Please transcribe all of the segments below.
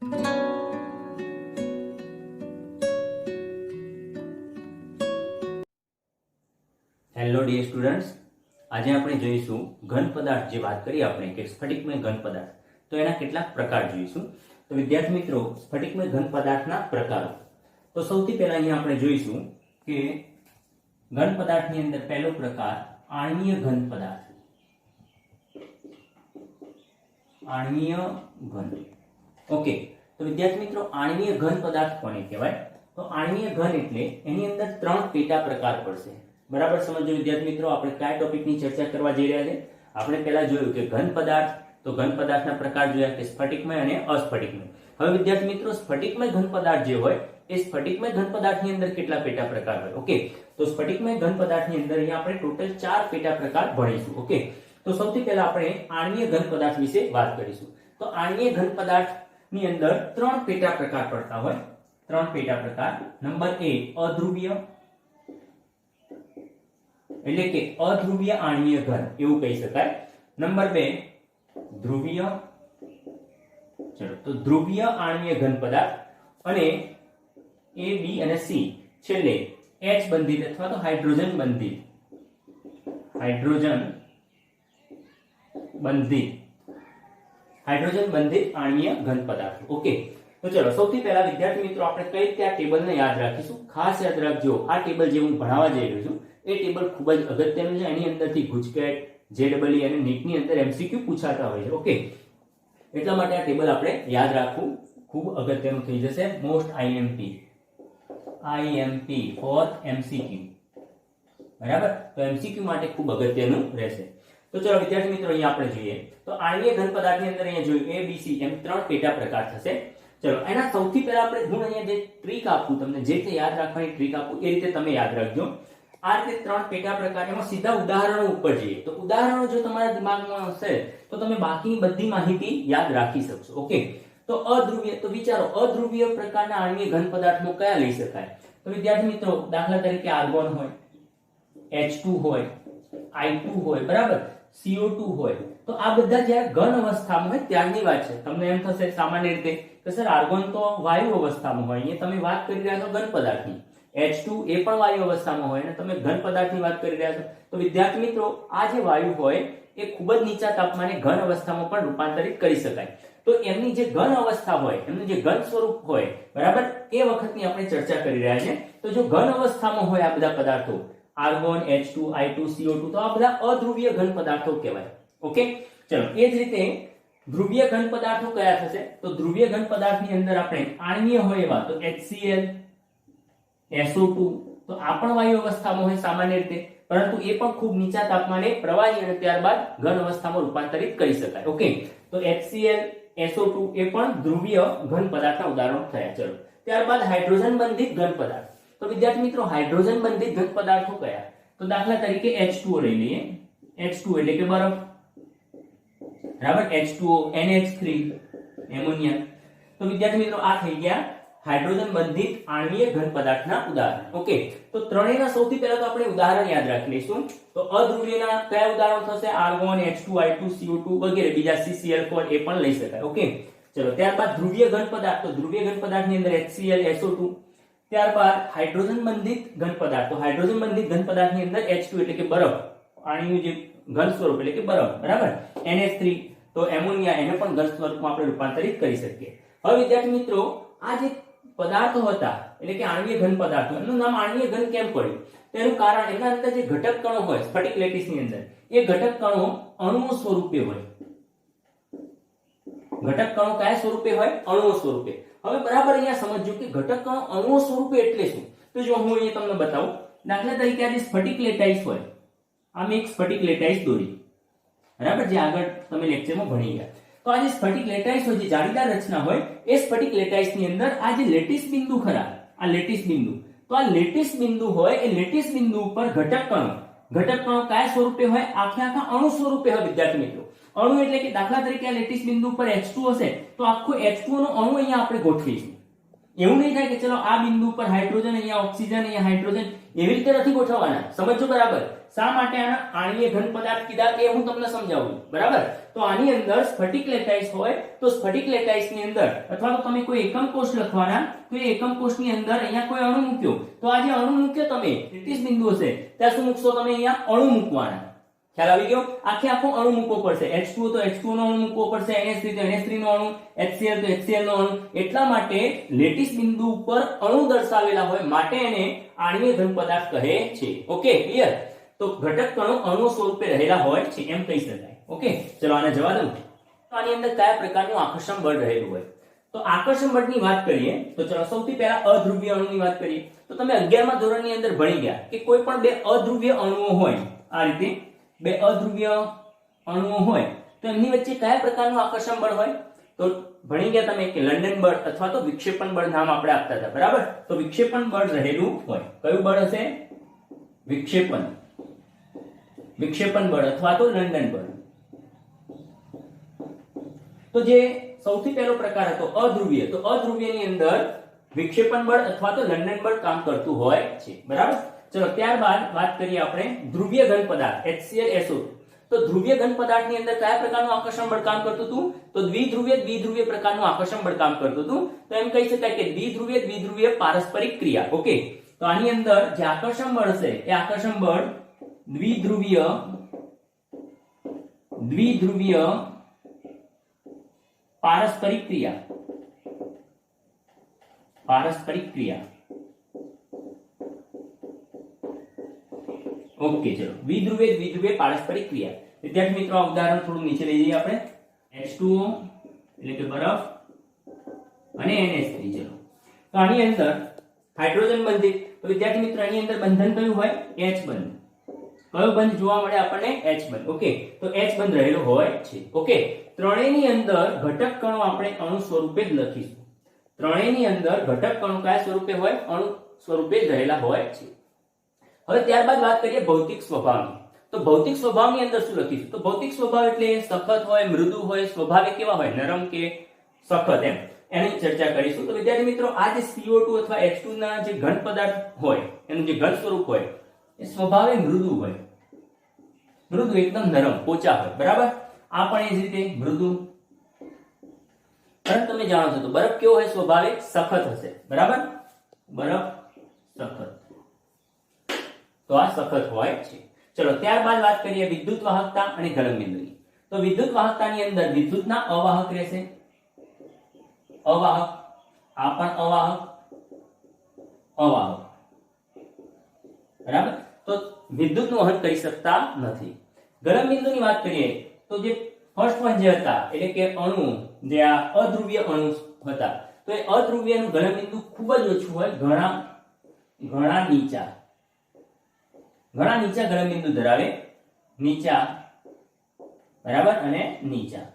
Hello dear students, આજે આપણે જોઈશું ઘન પદાર્થ જે વાત કરી આપણે કે સ્ફટિકમય ઘન પદાર્થ, તો એના કેટલાક પ્રકાર જોઈશું। તો વિદ્યાર્થી મિત્રો, સ્ફટિકમય ઘન પદાર્થના પ્રકારો। તો સૌથી પહેલા અહીંયા આપણે જોઈશું કે ઘન પદાર્થની અંદર પહેલો પ્રકાર આણ્વીય ઘન પદાર્થ। આણ્વીય ઘન, ઓકે। તો વિદ્યાર્થી મિત્રો, આણ્વીય ઘન પદાર્થ કોને કહેવાય? તો આણ્વીય ઘન એટલે એની અંદર ત્રણ પેટા પ્રકાર પડશે। બરાબર સમજો વિદ્યાર્થી મિત્રો, આપણે કયા ટોપિકની ચર્ચા કરવા જઈ રહ્યા છે? આપણે પહેલા જોયું કે ઘન પદાર્થ, તો ઘન પદાર્થના પ્રકાર જોયા કે સ્ફટિકમય અને અસ્ફટિકમય। હવે વિદ્યાર્થી મિત્રો, સ્ફટિકમય ઘન પદાર્થ જે હોય એ સ્ફટિકમય ઘન પદાર્થની અંદર કેટલા પેટા પ્રકાર હોય? ઓકે, તો સ્ફટિકમય ઘન પદાર્થની અંદર અહીંયા આપણે ટોટલ 4 પેટા પ્રકાર ભણીશું। ઓકે, તો સૌથી પહેલા આપણે આણ્વીય ઘન પદાર્થ વિશે વાત કરીશું। તો આણ્વીય ઘન પદાર્થની અંદર 3 પેટા પ્રકાર પડતા હોય। 3 પેટા પ્રકાર। નંબર A અધ્રુવીય, એટલે કે અધ્રુવીય આણ્વીય ઘન એવું કહી શકાય। નંબર 2 ધ્રુવીય, ચલો તો ધ્રુવીય આણ્વીય ઘન પદાર્થ। અને A, B અને C છેલ્લે H બંધિત અથવા તો હાઇડ્રોજન બંધિત, હાઇડ્રોજન બંધિત આણ્વીય ઘન પદાર્થ। ઓકે, તો ચલો સૌથી પહેલા વિદ્યાર્થી મિત્રો આપણે કઈ રીતે આ ટેબલને યાદ રાખીશું? ખાસ યાદ રાખજો, આ ટેબલ જે હું ભણાવવા જઈ રહ્યો છું એ ટેબલ ખૂબ જ અગત્યનું છે। એની અંદરથી ગુજકેટ, JEE અને નીટની અંદર MCQ પૂછાતા હોય છે। ઓકે, એટલા માટે આ ટેબલ આપણે યાદ રાખવું ખૂબ અગત્યનું થઈ જશે। મોસ્ટ IMP ફોર MCQ, બરાબર? તો MCQ માટે ખૂબ અગત્યનું રહેશે। તો ચલો વિદ્યાર્થી મિત્રો, અહીંયા આપણે જોઈએ તો આણ્વીય ઘન પદાર્થની અંદર અહીંયા જોયું A, B, C એમ 3 પેટા પ્રકાર થશે। ચલો એના સૌથી પહેલા આપણે હું અહીંયા જે ટ્રીક આપું તમને, જે રીતે યાદ રાખવાની ટ્રીક આપું એ રીતે તમે યાદ રાખજો। આ રીતે 3 પેટા પ્રકાર, એમાં સીધા ઉદાહરણો ઉપર જઈએ તો ઉદાહરણો જો તમારા દિમાગમાં હશે તો તમે બાકીની બધી માહિતી યાદ રાખી શકશો। ઓકે, તો અધ્રુવીય, તો વિચારો અધ્રુવીય પ્રકારના આણ્વીય ઘન પદાર્થમાં કયા લઈ શકાય? તો વિદ્યાર્થી મિત્રો, દાખલા તરીકે આર્ગોન હોય, H2 હોય, I2 હોય, બરાબર, CO2 હોય। તો આ બધા જ્યારે ઘન અવસ્થામાં હોય ત્યારની વાત છે। તમને એમ થશે સામાન્ય રીતે કે સર આર્ગોન તો વાયુ અવસ્થામાં હોય, અહીંયા તમે વાત કરી રહ્યા છો ઘન પદાર્થની। H2 એ પણ વાયુ અવસ્થામાં હોય અને તમે ઘન પદાર્થની વાત કરી રહ્યા છો। તો વિદ્યાર્થી મિત્રો, આ જે વાયુ હોય એ ખૂબ જ નીચા તાપમાને ઘન અવસ્થામાં પણ રૂપાંતરિત કરી શકાય। તો એમની જે ઘન અવસ્થા હોય, એમનું જે ઘન સ્વરૂપ હોય, બરાબર, એ વખતની આપણે ચર્ચા કરી રહ્યા છે। તો જો ઘન અવસ્થામાં હોય આ બધા પદાર્થો, આર્ગોન, H2, I2, CO2, તો આ બધા અધ્રુવીય ઘન પદાર્થો કહેવાય। ઓકે, ચલો એ જ રીતે ધ્રુવીય ઘન પદાર્થો કયા થશે? તો ધ્રુવીય ઘન પદાર્થની અંદર આપણે આણ્વીય હોય એવા તો HCl, SO2, તો આ પણ વાયુ અવસ્થામાં હોય સામાન્ય રીતે, પરંતુ એ પણ ખૂબ નીચા તાપમાને પ્રવાહી અને ત્યારબાદ ઘન અવસ્થામાં રૂપાંતરિત કરી શકાય। ઓકે, તો HCl, SO2 એ પણ ધ્રુવીય ઘન પદાર્થના ઉદાહરણો થયા। ચલો ત્યારબાદ હાઇડ્રોજન બંધિત ઘન પદાર્થ। તો વિદ્યાર્થી મિત્રો, હાઇડ્રોજન બંધિત ઘન પદાર્થો કયા? તો દાખલા તરીકે H2O લઈ લઈએ। H2 એટલે કે બરફ, બરાબર, H2O, NH3 એમોનિયા। તો વિદ્યાર્થી મિત્રો, આ થઈ ગયા હાઇડ્રોજન બંધિત આણ્વીય ઘન પદાર્થના ઉદાહરણ। ઓકે, તો ત્રણેયના સૌથી પહેલા તો આપણે ઉદાહરણ યાદ રાખી લઈશું। તો અધ્રુવીયના કયા ઉદાહરણો થશે? આર્ગોન, H2, I2, CO2 વગેરે, બીજા CCl4 એ પણ લઈ શકાય। ઓકે, ચલો ત્યારબાદ ધ્રુવીય ઘન પદાર્થ, તો ધ્રુવીય ઘન પદાર્થની અંદર HCl, SO2। ત્યારબાદ હાઇડ્રોજન બંધિત ઘન પદાર્થ, તો હાઇડ્રોજન બંધિત ઘન પદાર્થની અંદર H2 એટલે કે બરફ, પાણીનું જે ઘન સ્વરૂપ એટલે કે બરફ, બરાબર, NH3 તો એમોનિયા, એને પણ ઘન સ્વરૂપમાં આપણે રૂપાંતરિત કરી શકીએ। હવે વિદ્યાર્થી મિત્રો, આ જે પદાર્થો હતા એટલે કે આણ્વીય ઘન પદાર્થો, એનું નામ આણ્વીય ઘન કેમ પડ્યું? તેનું કારણ એના અંદર જે ઘટક કણો હોય સ્ફટિક લેટિસની અંદર, એ ઘટક કણો અણુઓ સ્વરૂપે હોય। ઘટક કણો કયા સ્વરૂપે હોય? અણુઓ સ્વરૂપે। હવે બરાબર અહીંયા સમજજો કે ઘટક કણો અણુઓ સ્વરૂપે એટલે શું? તો જો હું અહીંયા તમને બતાવું, દાખલા તરીકે આ જે સ્ફટિક લેટાઈસ હોય, આ મેં એક સ્ફટિક લેટાઈસ દોરી, બરાબર, જે આગળ તમે લેક્ચરમાં ભણી ગયા। તો આ જે સ્ફટિક લેટાઈસ હોય, જે જાળીદાર રચના હોય, એ સ્ફટિક લેટાઈસની અંદર આ જે લેટિસ બિંદુ ખરા, આ લેટિસ બિંદુ, તો આ લેટિસ બિંદુ હોય, એ લેટિસ બિંદુ ઉપર ઘટક કણો કયા સ્વરૂપે હોય? આખા અણુ સ્વરૂપે હોય વિદ્યાર્થી મિત્રો। અણુ એટલે કે દાખલા તરીકે આ લેટિસ બિંદુ ઉપર H2 હશે તો આખો H2 નો અણુ અહીંયા આપણે ગોઠવીશું। એવું નહીં થાય કે ચલો આ બિંદુ પર હાઇડ્રોજન, અહીંયા ઓક્સિજન, અહીંયા હાઇડ્રોજન, એવી રીતે નથી ગોઠવવાના. સમજો બરાબર. શા માટે આના આણ્વીય ઘન પદાર્થ કીધા એ હું તમને સમજાવું. બરાબર. તો આની અંદર સ્ફટિક લેટાઈસ હોય તો સ્ફટિક લેટાઈસ ની અંદર અથવા તો તમે કોઈ એકમ કોષ લખવાના, તો એ એકમ કોષની અંદર અહીંયા કોઈ અણુ મૂક્યો, તો આ જે અણુ મૂક્યો તમે 33 બિંદુ હશે ત્યાં શું મૂકશો તમે? અહીંયા અણુ મૂકવાના. ખ્યાલ આવી ગયો? આખો અણુ મૂકવો પડશે. H2O તો H2O નો અણુ મૂકવો પડશે, NH3 તો NH3 નો અણુ, HCl તો HCl નો અણુ. એટલા માટે લેટિસ બિંદુ ઉપર અણુ દર્શાવેલા હોય માટે એને આણ્વીય ઘન પદાર્થ કહે છે. Okay, clear? તો ઘટક કણો અણુ સ્વરૂપે રહેલા હોય છે એમ કહી શકાય. ઓકે, ચલો આને જવા દઉં. તો આની અંદર કયા પ્રકારનું આકર્ષણ બળ રહેલું હોય? તો આકર્ષણ બળની વાત કરીએ તો ચલો સૌથી પહેલા અધ્રુવીય અણુની વાત કરીએ. તો તમે 11મા ધોરણની અંદર ભણી ગયા કે કોઈ પણ બે અધ્રુવીય અણુઓ હોય, આ રીતે બે અધ્રુવીય અણુઓ હોય તો એમની વચ્ચે કયા પ્રકારનું આકર્ષણ બળ હોય? તો ભણી ગયા તમે કે લંડન બળ અથવા તો વિક્ષેપણ બળ નામ આપણે આપતા હતા. બરાબર. તો વિક્ષેપણ બળ રહેલું હોય. કયું બળ હશે? વિક્ષેપણ બળ અથવા તો લંડન બળ. તો જે સૌથી પહેલો પ્રકાર હતો અધ્રુવીય, તો અધ્રુવીયની અંદર વિક્ષેપણ બળ અથવા તો લંડન બળ કામ કરતું હોય છે. બરાબર. ચલો ત્યારબાદ વાત કરીએ આપણે ધ્રુવીય ઘન પદાર્થ HCl SO2. તો ધ્રુવીય ઘન પદાર્થની અંદર કયા પ્રકારનું આકર્ષણ બળ કામ કરતું હતું? તો દ્વિધ્રુવીય પ્રકારનું આકર્ષણ બળ કામ કરતું હતું. તો એમ કહી શકાય કે દ્વિધ્રુવીય પારસ્પરિક ક્રિયા. ઓકે, તો આની અંદર જે આકર્ષણ બળ છે એ આકર્ષણ બળ દ્વિધ્રુવીય પારસ્પરિક ક્રિયા. ઓકે, ચલો દ્વિધ્રુવીય પારસ્પરિક ક્રિયા. વિદ્યાર્થી મિત્રો આ ઉદાહરણ થોડું નીચે લઈ જઈએ આપણે. H2O એટલે કે બરફ અને NH3. ચલો તો આની અંદર હાઇડ્રોજન બંધિત. તો વિદ્યાર્થી મિત્રો આની અંદર બંધન કયું હોય? H બંધ. કયો બંધ જોવા મળે આપણને? H બંધ. ઓકે, તો H બંધ રહેલો હોય છે. ઓકે, ત્રણેયની અંદર ઘટક કણો આપણે અણુ સ્વરૂપે જ લખીશું. ત્રણેયની અંદર ઘટક કણો કયા સ્વરૂપે હોય? અણુ સ્વરૂપે જ રહેલા હોય છે. હવે ત્યારબાદ વાત કરીએ ભૌતિક સ્વભાવની. તો ભૌતિક સ્વભાવની અંદર શું લખીશું? તો ભૌતિક સ્વભાવ એટલે સખત હોય, મૃદુ હોય, સ્વભાવે કેવા હોય? નરમ કે સખત, એની ચર્ચા કરીશું. તો વિદ્યાર્થી મિત્રો આ જે CO2 અથવા H2 ના જે ઘન પદાર્થ હોય એનું જે ઘન સ્વરૂપ હોય એ સ્વભાવે મૃદુ હોય. મૃદુ એકદમ નરમ, પોચા હોય. બરાબર. આ પણ એ જ રીતે મૃદુ. પરંતુ તમે જાણો છો તો બરફ કેવો હોય? સ્વભાવે સખત હશે. બરાબર. બરફ સખત. તો આ સખત હોય છે. ચલો ત્યારબાદ વાત કરીએ વિદ્યુત વાહકતા અને ગલનબિંદુની. તો વિદ્યુત વાહકતાની અંદર વિદ્યુતના અવાહક રહેશે. અવાહક. આ પણ અવાહક. બરાબર. તો વિદ્યુતનું વહન કરી શકતા નથી. ગલનબિંદુની વાત કરીએ તો જે ફર્સ્ટ વન જે હતા એટલે કે અણુ જે આ અધ્રુવીય અણુ હતા તો એ અધ્રુવીયનું ગલનબિંદુ ખૂબ જ ઓછું હોય. ઘણા નીચા ગલનબિંદુ ધરાવે. નીચા. બરાબર. અને નીચા.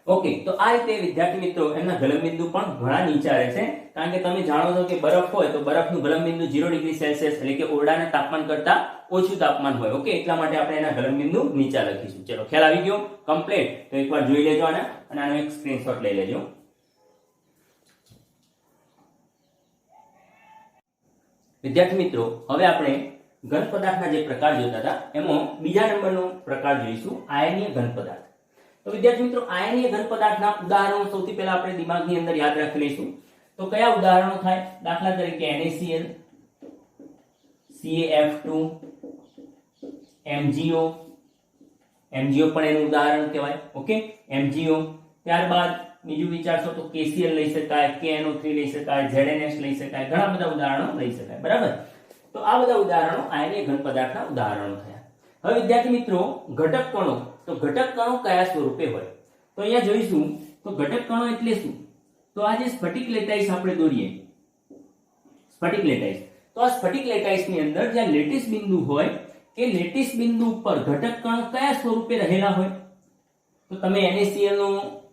ઓકે, તો આ રીતે વિદ્યાર્થી મિત્રો એમના ગલનબિંદુ પણ ઘણા નીચા રહેશે. કારણ કે તમે જાણો છો કે બરફ હોય તો બરફનું ગલનબિંદુ 0 ડિગ્રી સેલ્સિયસ એટલે કે ઓરડાના તાપમાન કરતા ઓછું તાપમાન હોય. ઓકે, એટલા માટે આપણે એના ગલનબિંદુ નીચા લખીશું. ચલો ખ્યાલ આવી ગયો? કમ્પ્લીટ. તો એકવાર જોઈ લેજો આને અને આનો એક સ્ક્રીનશોટ લઈ લેજો. વિદ્યાર્થી મિત્રો હવે આપણે ઘન પદાર્થના જે પ્રકાર જોતા હતા એમાં બીજા નંબરનો પ્રકાર જોઈશું આયનીય ઘન પદાર્થ. તો વિદ્યાર્થી મિત્રો આયનીય ઘન પદાર્થના ઉદાહરણો સૌથી પહેલા આપણે દિમાગની અંદર યાદ રાખી લઈશું. તો કયા ઉદાહરણો થાય? દાખલા તરીકે NaCl, CaF2, MgO. MgO પણ એનું ઉદાહરણ કહેવાય. Okay, MgO. ત્યારબાદ બીજું વિચારશો તો KCl લઈ શકાય, KNO3 લઈ શકાય, ZNS લઈ શકાય. ઘણા બધા ઉદાહરણો લઈ શકાય. બરાબર. તો આ બધા ઉદાહરણો આયનીય ઘન પદાર્થના ઉદાહરણો થયા. હવે વિદ્યાર્થી મિત્રો ઘટક કણો. તો ઘટક કણો કયા સ્વરૂપે હોય? તો અહીંયા જોઈશું તો ઘટક કણો એટલે શું? તો આ જે સ્ફટિક લેટાઈસ આપણે દોરીએ, સ્ફટિક લેટાઈસ. તો આ સ્ફટિક લેટાઈસની અંદર જ્યાં લેટિસ બિંદુ હોય એ લેટિસ બિંદુ ઉપર ઘટક કણો કયા સ્વરૂપે રહેલા હોય? તો તમે NaCl નો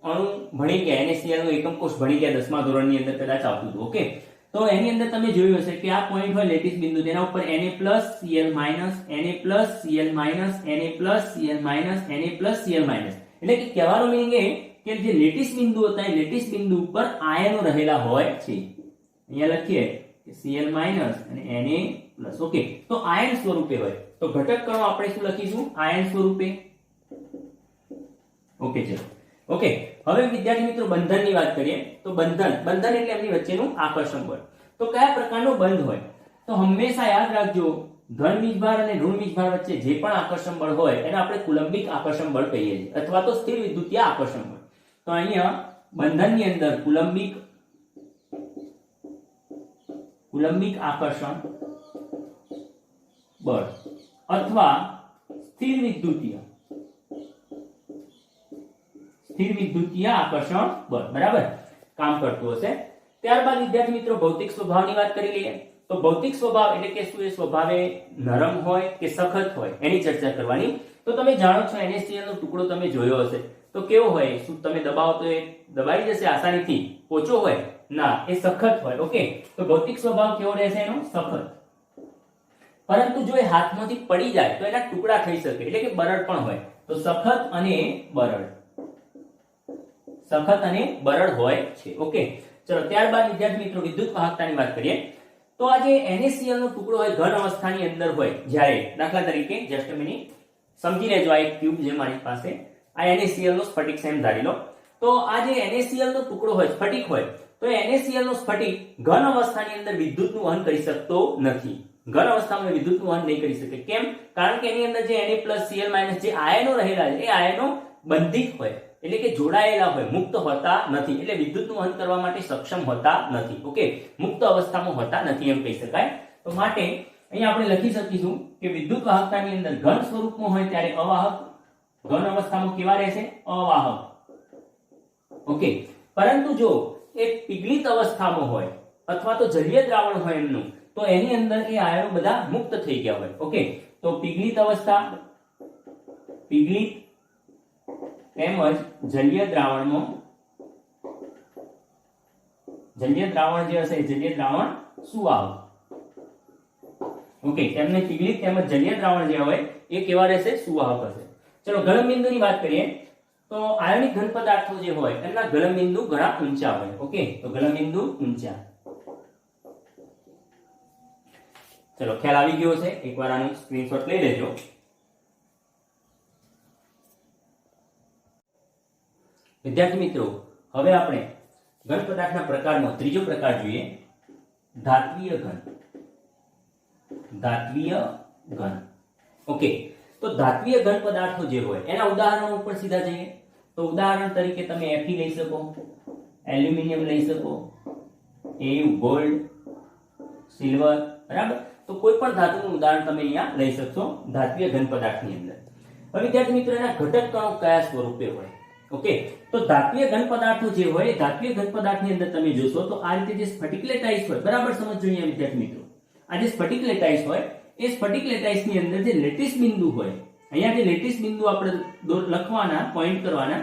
અણુ ભણી ગયા, NaCl નો એકમ કોષ ભણી ગયા 10મા ધોરણની અંદર કદાચ આવતું હતું. ઓકે, તો એની અંદર તમે જોયું હશે કે આ પોઈન્ટ હોય લેટિસ બિંદુ, તેના ઉપર Na+, Cl-, Na+, Cl-, Na+, Cl-, Na+, Cl-. એટલે કે કહેવાનો મીનિંગ એ કે જે લેટીસ બિંદુ હતા એ લેટીસ બિંદુ ઉપર આયનો રહેલા હોય છે. અહીંયા લખીએ કે Cl- અને Na+. ઓકે, તો આયન સ્વરૂપે હોય તો ઘટક કણો આપણે શું લખીશું? આયન સ્વરૂપે. ઓકે, ચલો. ઓકે, હવે વિદ્યાર્થી મિત્રો બંધનની વાત કરીએ તો બંધન એટલે એમની વચ્ચેનું આકર્ષણ બળ. તો કયા પ્રકારનો બંધ હોય? તો હંમેશા યાદ રાખજો, ધન વીજભાર અને ઋણ વીજભાર વચ્ચે જે પણ આકર્ષણ બળ હોય એને આપણે કુલંબિક આકર્ષણ બળ કહીએ છીએ, અથવા તો સ્થિર વિદ્યુતીય આકર્ષણ બળ. તો અહીંયા બંધનની અંદર કુલંબિક આકર્ષણ બળ અથવા સ્થિર વિદ્યુતીય આકર્ષણ બળ બરાબર કામ કરતું હશે. ત્યારબાદ વિદ્યાર્થી મિત્રો ભૌતિક સ્વભાવની વાત કરી લઈએ. તો ભૌતિક સ્વભાવ એટલે કે શું એ સ્વભાવે નરમ હોય કે સખત હોય એની ચર્ચા કરવાની. તો તમે જાણો છો NaCl નો ટુકડો તમે જોયો હશે તો કેવો હોય? શું તમે દબાવો તો એ દબાઈ જશે આસાનીથી? પોચો હોય? ના, એ સખત હોય. ઓકે, તો ભૌતિક સ્વભાવ કેવો રહેશે એનો? સખત. પરંતુ જો એ હાથમાંથી પડી જાય તો એના ટુકડા થઈ શકે, એટલે કે બરડ પણ હોય. તો સખત અને બરડ હોય છે. ઓકે, ચલો. ત્યારબાદ વિદ્યાર્થી મિત્રો વિદ્યુત વાહકતાની વાત કરીએ. તો આ જે NaCl નો ટુકડો હોય ઘન અવસ્થાની અંદર હોય, જ્યારે દાખલા તરીકે જસ્ટ મિનિટ સમજી લેજો, આ એક ક્યુબ છે મારી પાસે, આ NaCl નો સ્ફટિક સેમ ધારી લો. તો આ જે NaCl નો ટુકડો હોય, સ્ફટિક હોય, તો NaCl નો સ્ફટિક ઘન અવસ્થાની અંદર વિદ્યુતનું વહન કરી શકતો નથી. ઘન અવસ્થામાં વિદ્યુતનું વહન નહીં કરી શકે. કેમ? કારણ કે એની અંદર જે Na+Cl- જે આયનો રહેલા છે એ આયનો બંધિત હોય, એટલે કે જોડાયેલા હોય, મુક્ત હોતા નથી, એટલે વિદ્યુતનું વહન કરવા માટે સક્ષમ હોતા નથી. ઓકે, મુક્ત અવસ્થામાં હોતા નથી એમ કહી શકાય. તો માટે અહીંયા આપણે લખી શકીશું કે વિદ્યુત વાહકતાની અંદર ઘન સ્વરૂપમાં હોય ત્યારે અવાહક, ઘન અવસ્થામાં કેવા રહેશે? અવાહક. ઓકે, પરંતુ જો એ પીગળિત અવસ્થામાં હોય અથવા તો જલીય દ્રાવણ હોય એમનું, તો એની અંદર એ આયનો બધા મુક્ત થઈ ગયા હોય. ઓકે, તો પીગળિત અવસ્થા, પીગળિત તેમજ જલીય દ્રાવણમાં, જલીય દ્રાવણ જે હશે જલીય દ્રાવણ સુવાહક. ઓકે, તેમને પીગળિત તેમજ જલીય દ્રાવણ જે હોય એ કેવા રહેશે? સુવાહક હશે. ચલો ગલનબિંદુની વાત કરીએ. તો આયનિક ઘન પદાર્થો જે હોય એમના ગલનબિંદુ ઘણા ઊંચા હોય. ઓકે, તો ગલનબિંદુ ઊંચા. ચલો ખ્યાલ આવી ગયો છે? એકવાર આનું સ્ક્રીનશોટ લઈ લેજો. વિદ્યાર્થી મિત્રો, હવે આપણે ઘન પદાર્થના પ્રકારમાં ત્રીજો પ્રકાર જોઈએ, ધાત્વિય ઘન. ધાત્વિય ઘન. ઓકે, તો ધાત્વિય ઘન પદાર્થો જે હોય એના ઉદાહરણો ઉપર સીધા જઈએ. તો ઉદાહરણ તરીકે તમે Fe લઈ શકો, એલ્યુમિનિયમ લઈ શકો, Au ગોલ્ડ, સિલ્વર, બરાબર. તો કોઈ પણ ધાતુનું ઉદાહરણ તમે અહીંયા લઈ શકશો ધાત્વિય ઘન પદાર્થની અંદર. હવે વિદ્યાર્થી મિત્રો એના ઘટક કણો કયા સ્વરૂપે હોય? ઓકે, તો ધાત્વિય ઘન પદાર્થો જે હોય ધાત્વિય ઘન પદાર્થની અંદર તમે જોશો તો આ રીતે જે સ્ફટિક લેટાઈસ હોય, બરાબર સમજજો અહીંયા વિદ્યાર્થી મિત્રો. આ જે સ્ફટિક લેટાઈસ હોય એ સ્ફટિક લેટાઈસની અંદર જે લેટીસ બિંદુ હોય, અહીંયા જે લેટીસ બિંદુ આપણે લખવાના, પોઈન્ટ કરવાના.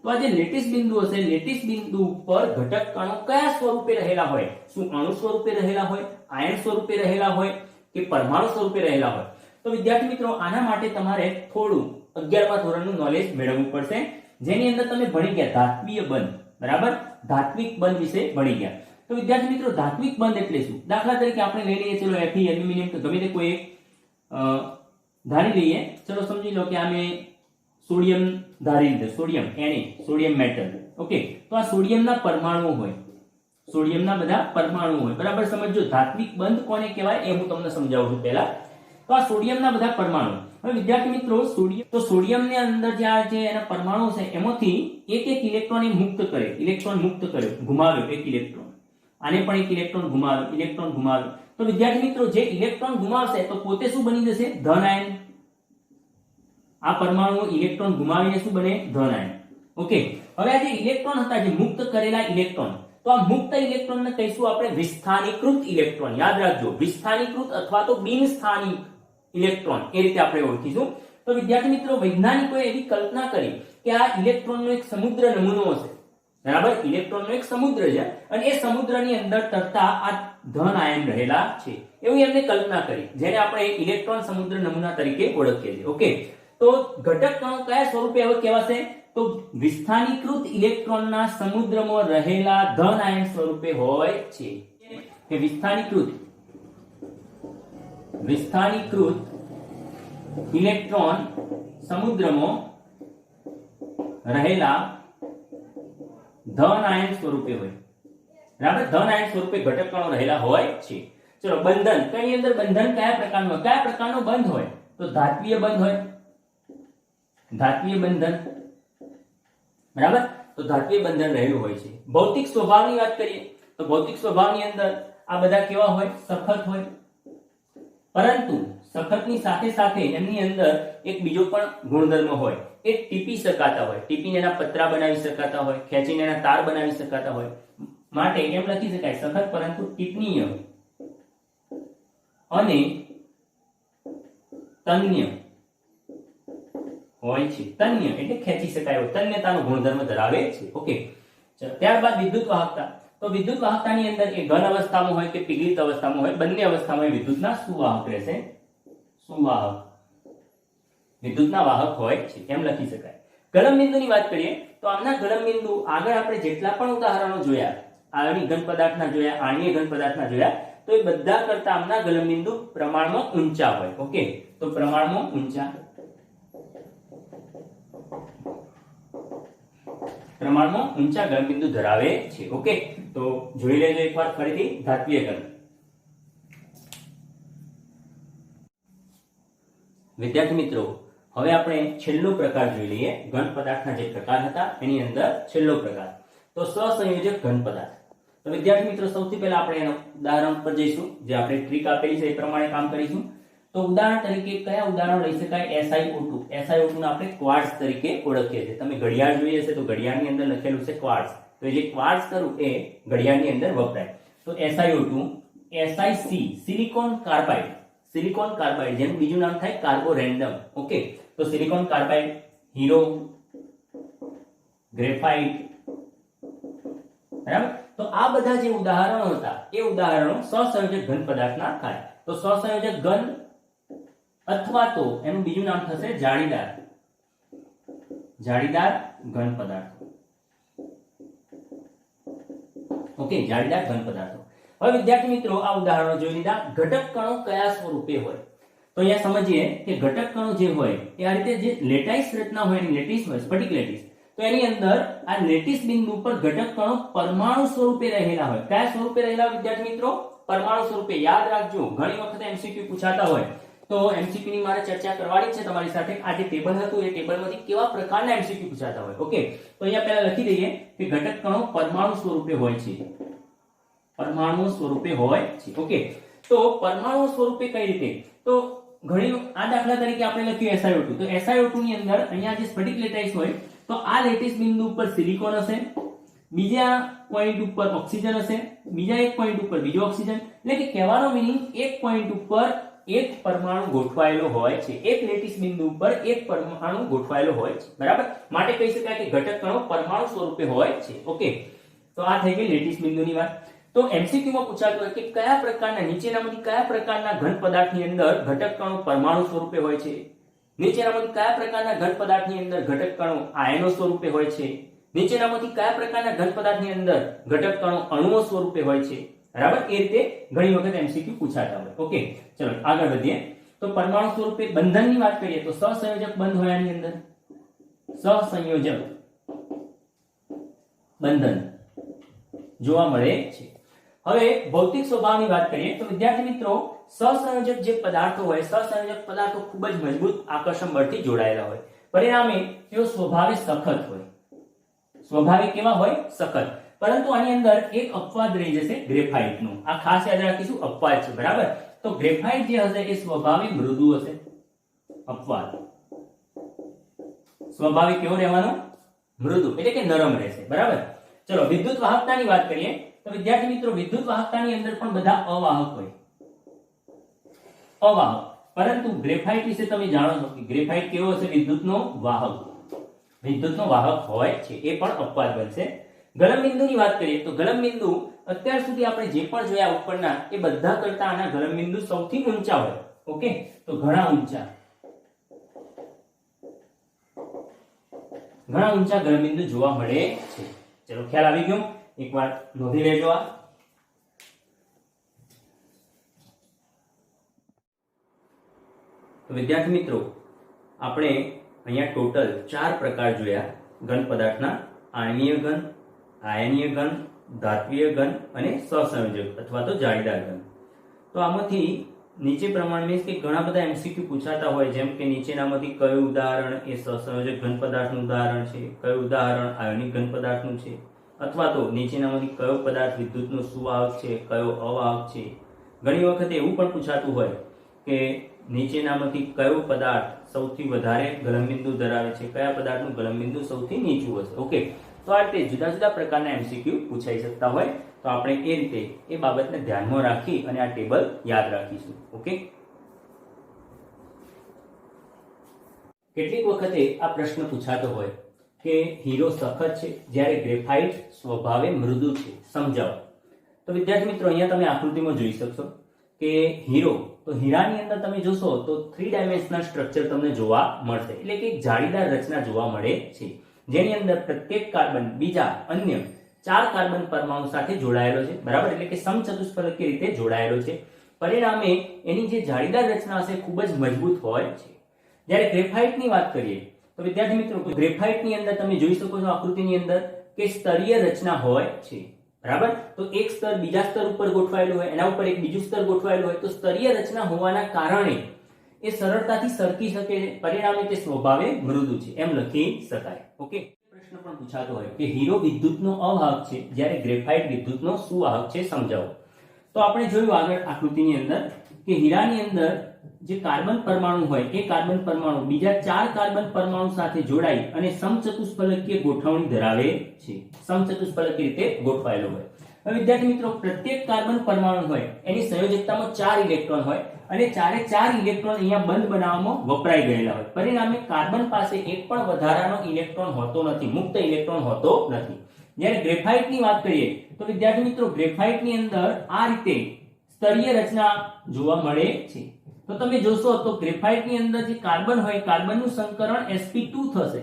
તો આ જે લેટીસ બિંદુ હશે, લેટીસ બિંદુ ઉપર ઘટક કણો કયા સ્વરૂપે રહેલા હોય? શું અણુ સ્વરૂપે રહેલા હોય, આયન સ્વરૂપે રહેલા હોય કે પરમાણુ સ્વરૂપે રહેલા હોય? તો વિદ્યાર્થી મિત્રો આના માટે તમારે થોડું 11મા ધોરણનું નોલેજ મેળવવું પડશે, જેની અંદર તમે ભણી ગયા ધાત્વિય બંધ, બરાબર, ધાત્વિક બંધ વિશે ભણી ગયા. તો વિદ્યાર્થી મિત્રો ધાત્વિક બંધ એટલે શું? દાખલા તરીકે આપણે લઈ લઈએ, ચલો Fe, એલ્યુમિનિયમ, તો ગમે તે કોઈ એક ધારી લઈએ. ચલો સમજી લો કે આ મેં સોડિયમ ધારી લીધો, sodium, Na, sodium metal. Okay, તો આ સોડિયમના પરમાણુ હોય, સોડિયમના બધા પરમાણુ હોય, બરાબર સમજો. ધાત્વિક બંધ કોને કહેવાય એ હું તમને સમજાવું છું પહેલા. તો આ સોડિયમના બધા પરમાણુ. હવે વિદ્યાર્થી મિત્રો સોડિયમની અંદર જે આ જે એના પરમાણુ છે એમાંથી એક ઇલેક્ટ્રોન મુક્ત કરે, ઇલેક્ટ્રોન મુક્ત કર્યો, ગુમાવ્યો એક ઇલેક્ટ્રોન, આને પણ એક ઇલેક્ટ્રોન ગુમાવ્યો, ઇલેક્ટ્રોન ગુમાવ્યો. તો વિદ્યાર્થી મિત્રો જે ઇલેક્ટ્રોન ગુમાવશે તો પોતે શું બની જશે? ધન આયન. આ પરમાણુ ઇલેક્ટ્રોન ગુમાવીને શું બને? ધન આયન. ઓકે, હવે આ જે ઇલેક્ટ્રોન હતા, જે મુક્ત કરેલા ઇલેક્ટ્રોન, તો આ મુક્ત ઇલેક્ટ્રોનને કહીશું આપણે વિસ્થાનીકૃત ઇલેક્ટ્રોન. યાદ રાખજો, વિસ્થાનીકૃત અથવા તો બિનસ્થાનિક ઇલેક્ટ્રોન, એ રીતે આપણે ઓળખીશું. તો વિદ્યાર્થી મિત્રો વૈજ્ઞાનિકોએ એવી કલ્પના કરી કે આ ઇલેક્ટ્રોનનો એક સમુદ્ર નમૂનો હશે, બરાબર, ઇલેક્ટ્રોનનો એક સમુદ્ર છે અને એ સમુદ્રની અંદર તરતા આ ધન આયન રહેલા છે, એવું એમને કલ્પના કરી, જેને આપણે ઇલેક્ટ્રોન સમુદ્ર નમૂના તરીકે ઓળખીએ છીએ. ઓકે, તો ઘટક કણો કયા સ્વરૂપે હવે કહેવાશે? તો વિસ્થાનીકૃત ઇલેક્ટ્રોનના સમુદ્રમાં રહેલા ધન આયન સ્વરૂપે હોય છે કે વિસ્થાનીકૃત ઇલેક્ટ્રોન સમુદ્રમાં રહેલા ધન આયન સ્વરૂપે હોય, બરાબર? ધન આયન સ્વરૂપે ઘટક કણો રહેલા હોય છે. ચલો બંધન, કઈ અંદર બંધન કયા પ્રકારનું હોય? કયા પ્રકારનો બંધ હોય? તો ધાત્વીય બંધ હોય, ધાત્વીય બંધન, બરાબર? તો ધાત્વીય બંધન રહેલું હોય છે. ભૌતિક સ્વભાવની વાત કરીએ તો ભૌતિક સ્વભાવની અંદર આ બધા કેવા હોય? સખત હોય. પરંતુ સખતની સાથે સાથે એમની અંદર એક બીજો પણ ગુણધર્મ હોય, એ ટીપી શકાતા હોય. ટીપીને એના પતરા બનાવી શકાતા હોય, ખેંચીને એના તાર બનાવી શકાતા હોય. માટે એમ લખી શકાય સખત પરંતુ ટીપનીય અને તન્ય હોય છે. તન્ય એટલે ખેંચી શકાય હોય, તન્યતાનો ગુણધર્મ ધરાવે છે. ઓકે, ચલો ત્યારબાદ વિદ્યુત વાહકતા. તો વિદ્યુત વાહકતાની અંદર એ ઘન અવસ્થામાં હોય કે પીગળિત અવસ્થામાં હોય, બંને અવસ્થામાં વિદ્યુતના સુવાહક રહેશે. સુવાહક, વિદ્યુતના વાહક હોય છે એમ લખી શકાય. ગલનબિંદુની વાત કરીએ તો આમના ગલનબિંદુ આગળ આપણે જેટલા પણ ઉદાહરણો જોયા, આયનિક ઘન પદાર્થના જોયા, આણ્વીય ઘન પદાર્થના જોયા, તો એ બધા કરતા આમના ગલનબિંદુ પ્રમાણમાં ઊંચા હોય. ઓકે, તો પ્રમાણમાં ઊંચા, પ્રમાણમાં ઊંચા ગલનબિંદુ ધરાવે છે. ઓકે, તો જોઈ લેજો એકવાર ફરીથી ધાત્વીય ઘન. વિદ્યાર્થી મિત્રો, હવે આપણે છેલ્લો પ્રકાર જોઈ લઈએ. ઘન પદાર્થના જે પ્રકાર હતા એની અંદર છેલ્લો પ્રકાર તો સહસંયોજક ઘન પદાર્થ. તો વિદ્યાર્થી મિત્રો, સૌથી પહેલા આપણે એના ઉદાહરણ પર જઈશું. જે આપણે ટ્રીક આપેલી છે એ પ્રમાણે કામ કરીશું. તો ઉદાહરણ તરીકે કયા ઉદાહરણ લઈ શકાય? SiO2. SiO2 ને આપણે ક્વાર્ટઝ તરીકે ઓળખીએ છીએ. તમે ઘડિયાળ જોઈ હશે તો ઘડિયાળની અંદર લખેલું છે ક્વાર્ટઝ. તો જે ક્વાર્ટઝ કરું એ ઘડિયાળની અંદર વપરાય. તો SiO2, SiC silicon carbide. Silicon carbide જેનું બીજું નામ થાય કાર્બોરેન્ડમ. ઓકે, તો સિલિકોન કાર્બાઇડ, હીરો, ગ્રેફાઇટ, બરાબર? તો આ બધા જે ઉદાહરણો હતા એ ઉદાહરણો સહસંયોજક ઘન પદાર્થના થાય. તો સહસંયોજક ઘન અથવા તો એનું બીજું નામ થશે જાળીદાર ઘન પદાર્થો. ઓકે, જાળીદાર ઘન પદાર્થો. હવે વિદ્યાર્થી મિત્રો, આ ઉદાહરણો જોઈ લીધા. ઘટક કણો કયા સ્વરૂપે હોય? તો અહીંયા સમજીએ કે ઘટક કણો જે હોય એ આ રીતે જે લેટાઈસ રચના હોય, એની લેટીસ હોય, સ્ફટિક લેટીસ, તો એની અંદર આ લેટીસ બિંદુ પર ઘટક કણો પરમાણુ સ્વરૂપે રહેલા હોય. કયા સ્વરૂપે રહેલા વિદ્યાર્થી મિત્રો? પરમાણુ સ્વરૂપે. યાદ રાખજો, ઘણી વખત એમસીક્યુ પૂછાતા હોય તો એમસીક્યુ ની મારે ચર્ચા કરવાની છે તમારી સાથે. આ જે ટેબલ હતું એ ટેબલમાંથી કેવા પ્રકારના એમસીક્યુ પૂછાતા હોય. ઓકે, તો અહીંયા પહેલા લખી દઈએ કે ઘટક કણો પરમાણુ સ્વરૂપે હોય છે. પરમાણુ સ્વરૂપે હોય છે. ઓકે, તો પરમાણુ સ્વરૂપે કઈ રીતે? તો ઘણી આ દાખલા તરીકે આપણે લખ્યું SiO2. તો SiO2 ની અંદર અહીંયા જે સ્ફટિક લેટાઈસ હોય તો આ લેટીસ બિંદુ ઉપર સિલિકોન હશે, બીજા પોઈન્ટ ઉપર ઓક્સિજન હશે, બીજા એક પોઈન્ટ ઉપર બીજો ઓક્સિજન. એટલે કે કહેવાનો મીનિંગ એક પોઈન્ટ ઉપર એક પરમાણુ ગોઠવાયેલો હોય છે. એક લેટીસ બિંદુ ઉપર એક પરમાણુ ગોઠવાયેલો હોય છે, બરાબર? માટે કહી શકાય કે ઘટક કણો પરમાણુ સ્વરૂપે હોય છે. ઓકે, તો આ થઈ ગઈ લેટીસ બિંદુની વાત. તો એમસીક્યુ માં પૂછાતું હોય કે કયા પ્રકારના, નીચેનામાંથી કયા પ્રકારના ઘન પદાર્થની અંદર ઘટક કણો પરમાણુ સ્વરૂપે હોય છે? નીચેનામાંથી કયા પ્રકારના ઘન પદાર્થની અંદર ઘટક કણો આયનો સ્વરૂપે હોય છે? નીચેનામાંથી કયા પ્રકારના ઘન પદાર્થની અંદર ઘટક કણો અણુઓ સ્વરૂપે હોય છે? બરાબર? એ રીતે ઘણી વખત એમસીક્યુ પૂછાતા હોય. ઓકે, ચલો આગળ વધીએ. તો પરમાણુ સ્વરૂપે બંધનની વાત કરીએ તો સહસંયોજક બંધ હોય આની અંદર. સહસંયોજક બંધન જોવા મળે છે. હવે ભૌતિક સ્વભાવની વાત કરીએ તો વિદ્યાર્થી મિત્રો, સહસંયોજક જે પદાર્થો હોય, સહસંયોજક પદાર્થો ખૂબ જ મજબૂત આકર્ષણ બળથી જોડાયેલા હોય. પરિણામે તેઓ સ્વભાવે સખત હોય. સ્વભાવે કેવા હોય? સખત. પરંતુ આની અંદર એક અપવાદ રહી જશે ગ્રેફાઇટનું. આ ખાસ યાદ રાખીશું, અપવાદ છે, બરાબર? તો ગ્રેફાઇટ જે હશે એ સ્વભાવે મૃદુ હશે. અપવાદ સ્વભાવે કેવો રહેવાનો? મૃદુ, એટલે કે નરમ રહેશે, બરાબર? ચલો વિદ્યુત વાહકતાની વાત કરીએ તો વિદ્યાર્થી મિત્રો, વિદ્યુત વાહકતાની અંદર પણ બધા અવાહક હોય. અવાહક. પરંતુ ગ્રેફાઇટ વિશે તમે જાણો છો કે ગ્રેફાઇટ કેવો હશે? વિદ્યુતનો વાહક. વિદ્યુતનો વાહક હોય છે, એ પણ અપવાદ બનશે. ગલનબિંદુની વાત કરીએ તો ગલનબિંદુ અત્યાર સુધી આપણે જે પણ જોયા ઉપરના એ બધા કરતા આના ગલનબિંદુ સૌથી ઊંચા હોય. ઓકે, તો ઘણા ઊંચા. ઘણા ઊંચા ગલનબિંદુ જોવા મળે છે. ચલો ખ્યાલ આવી ગયો, એકવાર નોંધી લેજો આ. તો વિદ્યાર્થી મિત્રો, આપણે અહીંયા ટોટલ 4 પ્રકાર જોયા ઘન પદાર્થના: આણ્વીય ઘન, આયનીય ઘન, ધાત્વીય ઘન અને સહસંયોજક અથવા તો જાળીદાર ઘન. તો આમાંથી નીચે પ્રમાણે મીન્સ કે ઘણા બધા એમસીક્યુ પૂછાતા હોય, જેમ કે નીચેનામાંથી કયું ઉદાહરણ એ સહસંયોજક ઘન પદાર્થનું ઉદાહરણ છે, કયું ઉદાહરણ આયનિક ઘન પદાર્થનું છે, અથવા તો નીચેનામાંથી કયો પદાર્થ વિદ્યુતનો સુવાહક છે, કયો અવાહક છે. ઘણી વખત એવું પણ પૂછાતું હોય કે નીચેનામાંથી કયો પદાર્થ સૌથી વધારે ગલનબિંદુ ધરાવે છે, કયા પદાર્થનું ગલનબિંદુ સૌથી નીચું હશે. ઓકે, તો આ રીતે જુદા જુદા પ્રકારના એમસીક્યુ પૂછાઈ શકતા હોય. તો આપણે એ રીતે એ બાબતને ધ્યાનમાં રાખી અને આ ટેબલ યાદ રાખીશું. ઓકે, કેટલીક વખતે આ પ્રશ્ન પૂછાતો હોય કે હીરો સખત છે જ્યારે ગ્રેફાઇટ સ્વભાવે મૃદુ છે, સમજાવો. તો વિદ્યાર્થી મિત્રો, અહીંયા તમે આકૃતિમાં જોઈ શકશો કે હીરો, તો હીરાની અંદર તમે જોશો તો 3 ડાયમેન્શનલ સ્ટ્રક્ચર તમને જોવા મળશે, એટલે કે જાળીદાર રચના જોવા મળે છે, જેની અંદર પ્રત્યેક કાર્બન બીજા અન્ય 4 કાર્બન પરમાણુ સાથે જોડાયેલો છે. બરાબર, એટલે કે સમચતુષ્ફલકીય રીતે જોડાયેલો છે. પરિણામે એની જે જાળીદાર રચના હશે ખૂબ જ મજબૂત હોય છે. જ્યારે ગ્રેફાઇટની વાત કરીએ તો વિદ્યાર્થી મિત્રો, ગ્રેફાઇટની અંદર તમે જોઈ શકો છો આકૃતિની અંદર કે સ્તરીય રચના હોય છે. બરાબર, તો એક સ્તર બીજા સ્તર ઉપર ગોઠવાયેલું હોય, એના ઉપર એક બીજું સ્તર ગોઠવાયેલું હોય, તો સ્તરીય રચના હોવાના કારણે એ સરળતાથી સરકી શકે છે. પરિણામે તે સ્વભાવે મૃદુ છે એમ લખી શકાય. ઓકે, પ્રશ્ન પણ પૂછાતો હોય કે હીરો વિદ્યુતનો અવાહક છે જ્યારે ગ્રેફાઇટ વિદ્યુતનો સુવાહક છે, સમજાવો. તો આપણે જોયું આગળ આકૃતિની અંદર કે હીરાની અંદર જે કાર્બન પરમાણુ હોય એ કાર્બન પરમાણુ બીજા 4 કાર્બન પરમાણુ સાથે જોડાઈ અને સમચતુષ્ફલકીય ગોઠવણી ધરાવે છે, સમચતુષ્ફલકીય રીતે ગોઠવાયેલો હોય. હવે વિદ્યાર્થી મિત્રો, પ્રત્યેક કાર્બન પરમાણુ હોય એની સંયોજકતામાં 4 ઇલેક્ટ્રોન હોય અને 4 ઇલેક્ટ્રોન અહીંયા બંધ બનાવવામાં વપરાઈ ગયેલા હોય. પરિણામે કાર્બન પાસે એક પણ વધારાનો ઇલેક્ટ્રોન હોતો નથી, મુક્ત ઇલેક્ટ્રોન હોતો નથી. જ્યારે ગ્રેફાઇટની વાત કરીએ તો વિદ્યાર્થી મિત્રો, ગ્રેફાઇટની અંદર આ રીતે સ્તરીય રચના જોવા મળે છે. તો તમે જોશો તો ગ્રેફાઇટની અંદર જે કાર્બન હોય, કાર્બનનું સંકરણ sp2 થશે.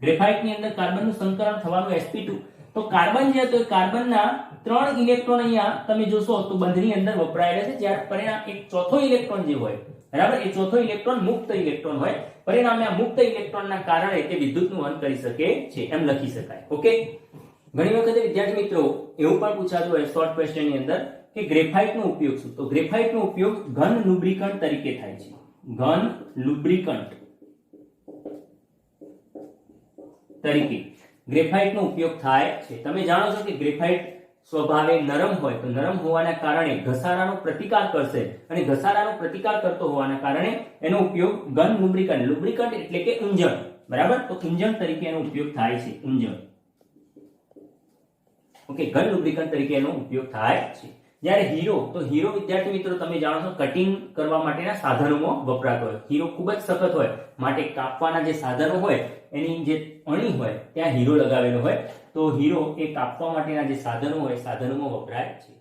ગ્રેફાઇટની અંદર કાર્બનનું સંકરણ થવાનું sp2. તો કાર્બન જે હતો, કાર્બનના 3 ઇલેક્ટ્રોન અહીંયા તમે જોશો તો બંધની અંદર વપરાયેલા છે. જ્યારે પરિણામ એક ચોથો ઇલેક્ટ્રોન જે હોય, બરાબર, એ ચોથો ઇલેક્ટ્રોન મુક્ત ઇલેક્ટ્રોન હોય. પરિણામે આ મુક્ત ઇલેક્ટ્રોનના કારણે તે વિદ્યુતનું વહન કરી શકે છે એમ લખી શકાય. ઓકે, ઘણી વખતે વિદ્યાર્થી મિત્રો એવું પણ પૂછાતું હોય શોર્ટ ક્વેશ્ચનની અંદર કે ગ્રેફાઇટનો ઉપયોગ શું? તો ગ્રેફાઇટનો ઉપયોગ ઘન લુબ્રિકન્ટ તરીકે થાય છે. ઘન લુબ્રિકન્ટ તરીકે ગ્રેફાઇટનો ઉપયોગ થાય છે. તમે જાણો છો કે ગ્રેફાઇટ સ્વભાવે નરમ હોય, તો નરમ હોવાના કારણે ઘસારાનો પ્રતિકાર કરશે અને ઘસારાનો પ્રતિકાર કરતો હોવાના કારણે એનો ઉપયોગ ઘન લુબ્રિકન્ટ, લુબ્રિકન્ટ એટલે કે ઊંજણ, બરાબર, તો ઊંજણ તરીકે એનો ઉપયોગ થાય છે. ઊંજણ, ઓકે, ઘન લુબ્રિકન્ટ તરીકે એનો ઉપયોગ થાય છે. જ્યારે હીરો, તો હીરો વિદ્યાર્થી મિત્રો તમે જાણો છો કટિંગ કરવા માટેના સાધનોમાં વપરાતો હોય. હીરો ખૂબ જ સખત હોય, માટે કાપવાના જે સાધનો હોય એની જે અણી હોય ત્યાં હીરો લગાવેલો હોય. તો હીરો એ કાપવા માટેના જે સાધનો હોય, સાધનોમાં વપરાય છે.